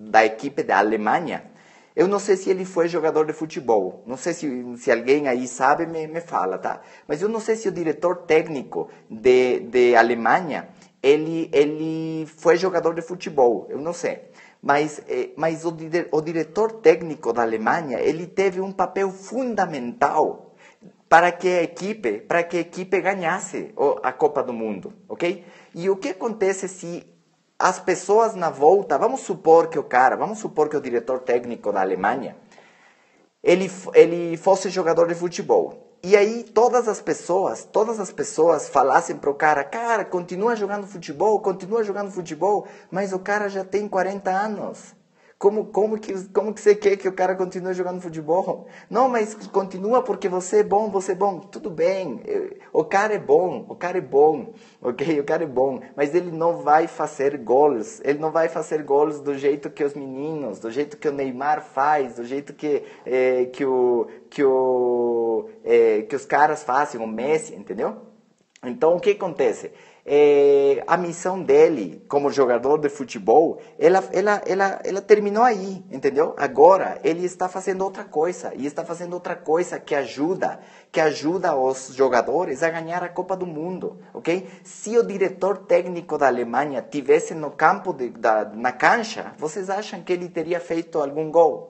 da equipe da Alemanha, eu não sei se ele foi jogador de futebol. Não sei se alguém aí sabe, me fala, tá? Mas eu não sei se o diretor técnico de Alemanha, ele foi jogador de futebol. Eu não sei. Mas o diretor técnico da Alemanha, ele teve um papel fundamental para que a equipe ganhasse a Copa do Mundo, ok? E o que acontece se as pessoas na volta, vamos supor que o diretor técnico da Alemanha, ele fosse jogador de futebol. E aí todas as pessoas falassem para o cara, continua jogando futebol, mas o cara já tem 40 anos. Como que você quer que o cara continue jogando futebol? Não, mas continua porque você é bom. Tudo bem, o cara é bom, ok? O cara é bom, mas ele não vai fazer gols. Ele não vai fazer gols do jeito que os meninos, do jeito que o Neymar faz, do jeito que os caras fazem, o Messi, entendeu? Então, o que acontece? A missão dele como jogador de futebol, ela terminou aí, entendeu? Agora ele está fazendo outra coisa, e está fazendo outra coisa que ajuda os jogadores a ganhar a Copa do Mundo, ok? Se o diretor técnico da Alemanha tivesse no campo na cancha, vocês acham que ele teria feito algum gol?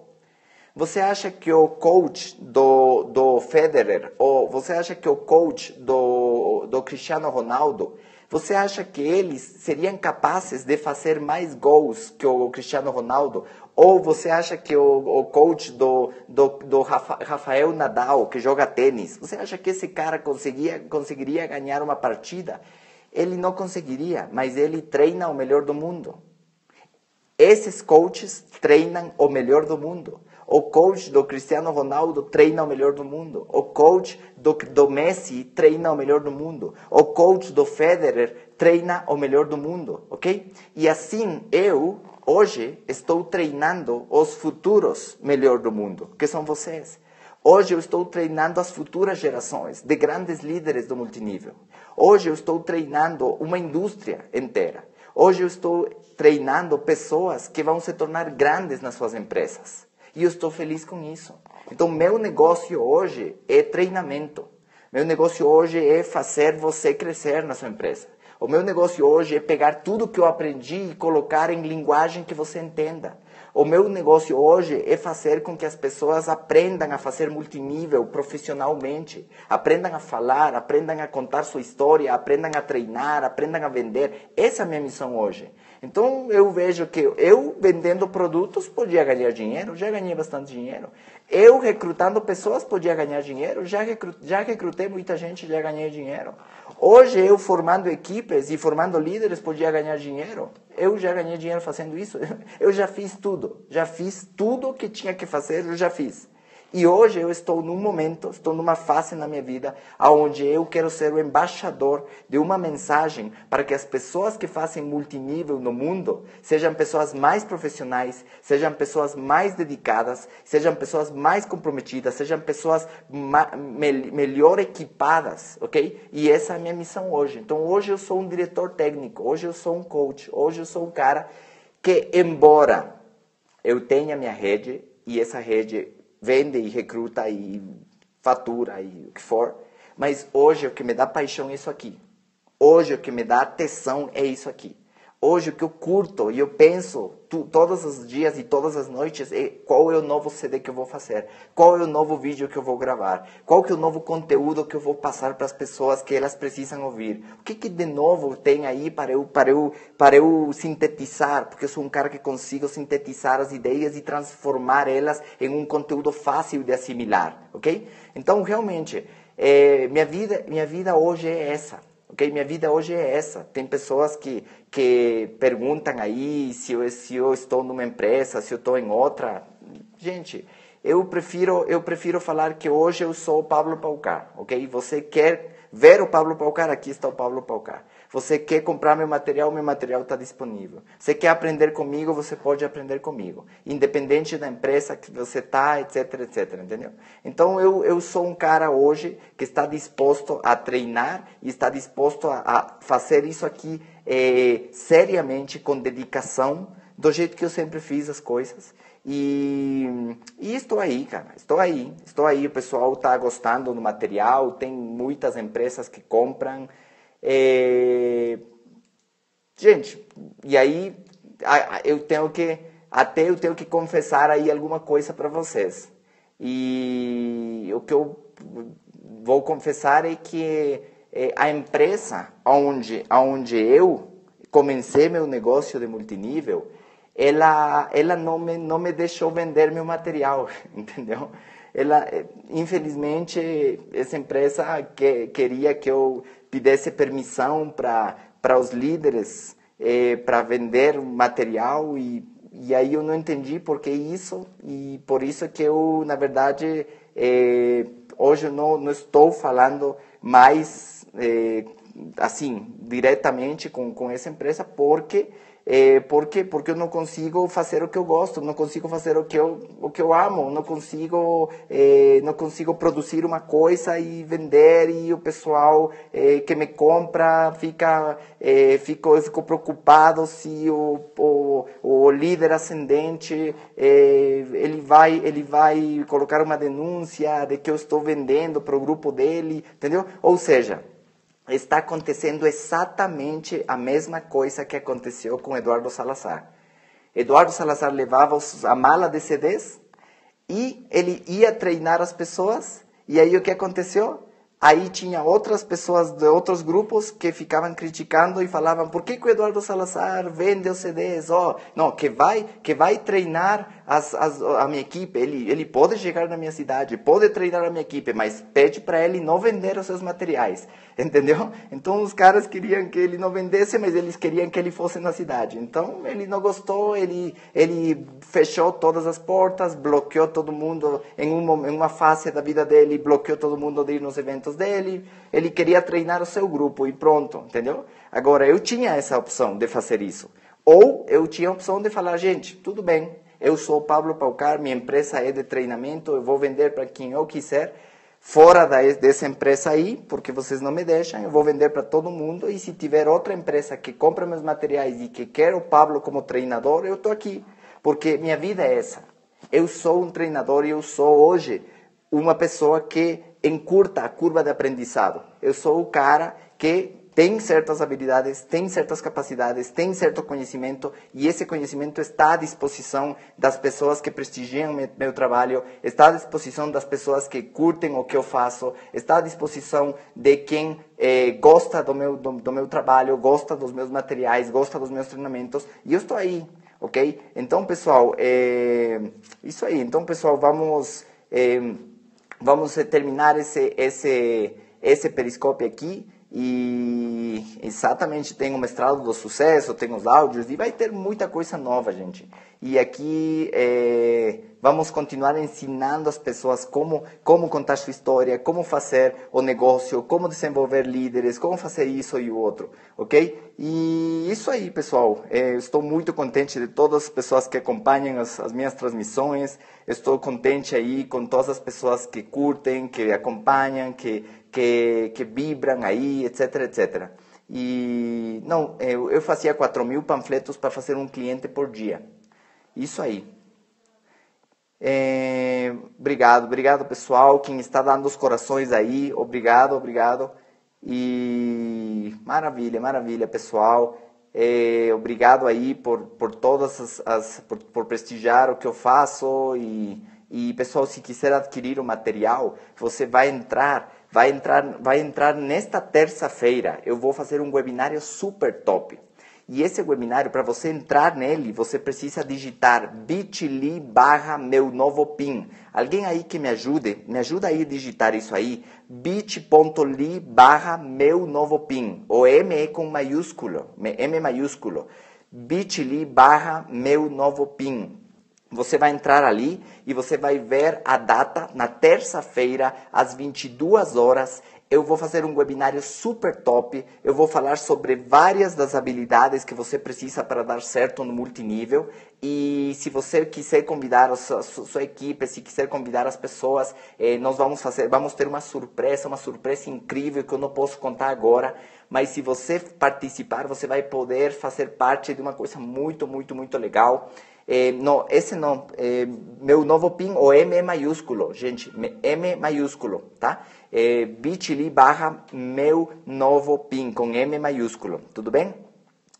Você acha que o coach do Federer, ou você acha que o coach do Cristiano Ronaldo, você acha que eles seriam capazes de fazer mais gols que o Cristiano Ronaldo? Ou você acha que o coach do Rafael Nadal, que joga tênis, você acha que esse cara conseguiria ganhar uma partida? Ele não conseguiria, mas ele treina o melhor do mundo. Esses coaches treinam o melhor do mundo. O coach do Cristiano Ronaldo treina o melhor do mundo. O coach do Messi treina o melhor do mundo. O coach do Federer treina o melhor do mundo, ok? E assim, eu, hoje, estou treinando os futuros melhor do mundo, que são vocês. Hoje eu estou treinando as futuras gerações de grandes líderes do multinível. Hoje eu estou treinando uma indústria inteira. Hoje eu estou treinando pessoas que vão se tornar grandes nas suas empresas. E eu estou feliz com isso. Então, meu negócio hoje é treinamento. Meu negócio hoje é fazer você crescer na sua empresa. O meu negócio hoje é pegar tudo que eu aprendi e colocar em linguagem que você entenda. O meu negócio hoje é fazer com que as pessoas aprendam a fazer multinível profissionalmente. Aprendam a falar, aprendam a contar sua história, aprendam a treinar, aprendam a vender. Essa é a minha missão hoje. Então, eu vejo que eu, vendendo produtos, podia ganhar dinheiro, já ganhei bastante dinheiro. Eu, recrutando pessoas, podia ganhar dinheiro, já recrutei muita gente, já ganhei dinheiro. Hoje eu formando equipes e formando líderes podia ganhar dinheiro. Eu já ganhei dinheiro fazendo isso. Eu já fiz tudo que tinha que fazer, eu já fiz. E hoje eu estou num momento, estou numa fase na minha vida onde eu quero ser o embaixador de uma mensagem para que as pessoas que fazem multinível no mundo sejam pessoas mais profissionais, sejam pessoas mais dedicadas, sejam pessoas mais comprometidas, sejam pessoas melhor equipadas, ok? E essa é a minha missão hoje. Então hoje eu sou um diretor técnico, hoje eu sou um coach, hoje eu sou um cara que, embora eu tenha minha rede, e essa rede vende e recruta e fatura e o que for. Mas hoje o que me dá paixão é isso aqui. Hoje o que me dá tesão é isso aqui. Hoje o que eu curto e eu penso todos os dias e todas as noites é qual é o novo CD que eu vou fazer, qual é o novo vídeo que eu vou gravar, qual que é o novo conteúdo que eu vou passar para as pessoas que elas precisam ouvir. O que de novo tem aí para eu sintetizar, porque eu sou um cara que consigo sintetizar as ideias e transformar elas em um conteúdo fácil de assimilar, ok? Então realmente, minha vida hoje é essa. Okay? Minha vida hoje é essa. Tem pessoas que perguntam aí se eu estou numa empresa, se eu estou em outra. Gente, eu prefiro falar que hoje eu sou o Pablo Paucar, ok? Você quer ver o Pablo Paucar? Aqui está o Pablo Paucar. Você quer comprar meu material está disponível. Você quer aprender comigo, você pode aprender comigo. Independente da empresa que você está, etc, etc, entendeu? Então, eu sou um cara hoje que está disposto a treinar e está disposto a fazer isso aqui seriamente, com dedicação, do jeito que eu sempre fiz as coisas. E estou aí, cara, estou aí. O pessoal está gostando do material, tem muitas empresas que compram. Gente, e aí eu tenho que confessar aí alguma coisa para vocês. E o que eu vou confessar é que a empresa onde eu comecei meu negócio de multinível, ela não me deixou vender meu material, entendeu? Infelizmente, essa empresa queria que eu pedisse permissão para os líderes para vender material e aí eu não entendi por que isso, e por isso que eu, na verdade, hoje eu não estou falando mais assim, diretamente com essa empresa, porque eu não consigo fazer o que eu gosto, não consigo fazer o que eu amo, não consigo produzir uma coisa e vender, e o pessoal que me compra eu fico preocupado se o líder ascendente ele vai colocar uma denúncia de que eu estou vendendo para o grupo dele, entendeu? Ou seja, está acontecendo exatamente a mesma coisa que aconteceu com Eduardo Salazar. Eduardo Salazar levava a mala de CDs e ele ia treinar as pessoas, e aí o que aconteceu? Aí tinha outras pessoas de outros grupos que ficavam criticando e falavam: por que o Eduardo Salazar vende os CDs? Não, que vai treinar a minha equipe, ele pode chegar na minha cidade, pode treinar a minha equipe, mas pede para ele não vender os seus materiais, entendeu? Então os caras queriam que ele não vendesse, mas eles queriam que ele fosse na cidade. Então ele não gostou, ele fechou todas as portas, bloqueou todo mundo em uma fase da vida dele, bloqueou todo mundo de ir nos eventos dele. Ele queria treinar o seu grupo e pronto, entendeu? Agora, eu tinha essa opção de fazer isso. Ou eu tinha a opção de falar: gente, tudo bem, eu sou o Pablo Paucar, minha empresa é de treinamento, eu vou vender para quem eu quiser, fora dessa empresa aí, porque vocês não me deixam, eu vou vender para todo mundo, e se tiver outra empresa que compra meus materiais e que quer o Pablo como treinador, eu estou aqui, porque minha vida é essa. Eu sou um treinador e eu sou hoje uma pessoa que encurta a curva de aprendizado. Eu sou o cara que tem certas habilidades, tem certas capacidades, tem certo conhecimento, e esse conhecimento está à disposição das pessoas que prestigiam meu trabalho, está à disposição das pessoas que curtem o que eu faço, está à disposição de quem gosta do meu trabalho, gosta dos meus materiais, gosta dos meus treinamentos, e eu estou aí, ok? Então, pessoal, isso aí. Então, pessoal, vamos terminar esse periscópio aqui. E exatamente, tem o mestrado do sucesso, tem os áudios e vai ter muita coisa nova, gente. E aqui vamos continuar ensinando as pessoas como contar sua história, como fazer o negócio, como desenvolver líderes, como fazer isso e o outro, ok? E isso aí, pessoal. Estou muito contente de todas as pessoas que acompanham as minhas transmissões. Estou contente aí com todas as pessoas que curtem, que acompanham, que vibram aí, etc, etc. E não, eu fazia 4.000 panfletos para fazer um cliente por dia. Isso aí. Obrigado pessoal, quem está dando os corações aí, obrigado. E maravilha pessoal. Obrigado aí por todas por prestigiar o que eu faço e pessoal, se quiser adquirir o material, você vai entrar nesta terça-feira. Eu vou fazer um webinário super top. E esse webinário, para você entrar nele, você precisa digitar bit.ly/meu-novo-pin. Alguém aí que me ajuda aí a digitar isso aí, bit.ly/meu-novo-pin. O M é com maiúsculo, M maiúsculo. bit.ly/meu-novo-pin. Você vai entrar ali e você vai ver a data, na terça-feira, às 22 horas, eu vou fazer um webinário super top, eu vou falar sobre várias das habilidades que você precisa para dar certo no multinível, e se você quiser convidar a sua equipe, se quiser convidar as pessoas, nós vamos ter uma surpresa incrível que eu não posso contar agora, mas se você participar, você vai poder fazer parte de uma coisa muito legal. Não, esse não, meu novo PIN, o M é maiúsculo, gente, M maiúsculo, tá? bit.ly/meu novo PIN, com M maiúsculo, tudo bem?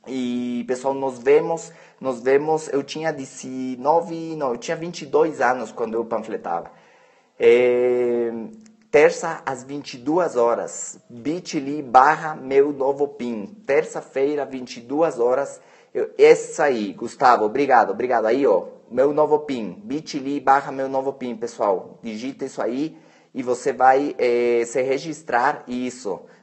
E pessoal, nos vemos, eu tinha 22 anos quando eu panfletava. Terça às 22 horas, bit.ly/meu novo PIN, terça-feira, 22 horas, essa aí, Gustavo, obrigado, aí ó, meu novo PIN, bit.ly/meu novo PIN, pessoal, digita isso aí e você vai se registrar,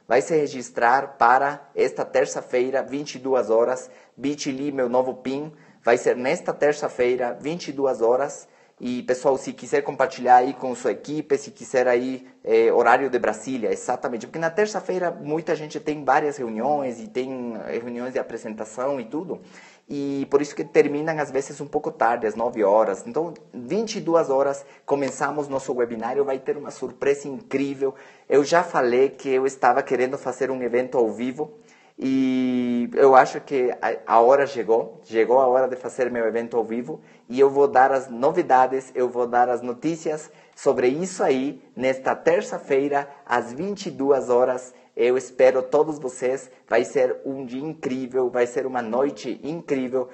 vai se registrar para esta terça-feira, 22 horas, bit.ly, meu novo PIN, vai ser nesta terça-feira, 22 horas, e pessoal, se quiser compartilhar aí com sua equipe, se quiser aí horário de Brasília, exatamente, porque na terça-feira muita gente tem várias reuniões e tem reuniões de apresentação e tudo, e por isso que terminam às vezes um pouco tarde, às 9 horas, então 22 horas começamos nosso webinário, vai ter uma surpresa incrível. Eu já falei que eu estava querendo fazer um evento ao vivo, e eu acho que a hora chegou a hora de fazer meu evento ao vivo, e eu vou dar as novidades, eu vou dar as notícias sobre isso aí, nesta terça-feira, às 22 horas, eu espero todos vocês, vai ser um dia incrível, vai ser uma noite incrível,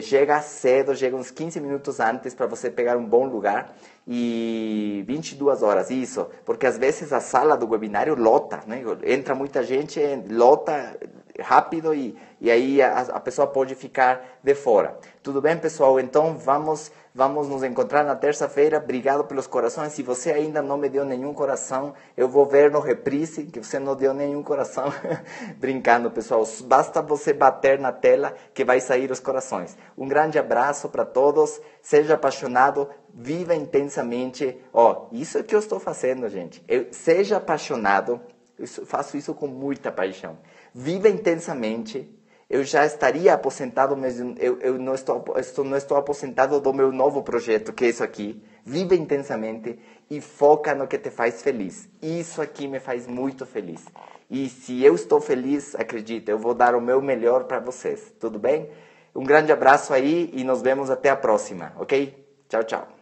chega cedo, chega uns 15 minutos antes para você pegar um bom lugar, e 22 horas, isso, porque às vezes a sala do webinário lota, né? Entra muita gente, lota rápido e aí a pessoa pode ficar de fora. Tudo bem, pessoal? Então vamos nos encontrar na terça-feira. Obrigado pelos corações. Se você ainda não me deu nenhum coração, eu vou ver no reprise que você não deu nenhum coração. Brincando, pessoal. Basta você bater na tela que vai sair os corações. Um grande abraço para todos. Seja apaixonado. Viva intensamente. Isso é que eu estou fazendo, gente. Seja apaixonado. Eu faço isso com muita paixão. Viva intensamente. Eu já estaria aposentado, mas eu não estou aposentado do meu novo projeto, que é isso aqui. Viva intensamente e foca no que te faz feliz. Isso aqui me faz muito feliz. E se eu estou feliz, acredita, eu vou dar o meu melhor para vocês. Tudo bem? Um grande abraço aí e nos vemos até a próxima, ok? Tchau, tchau.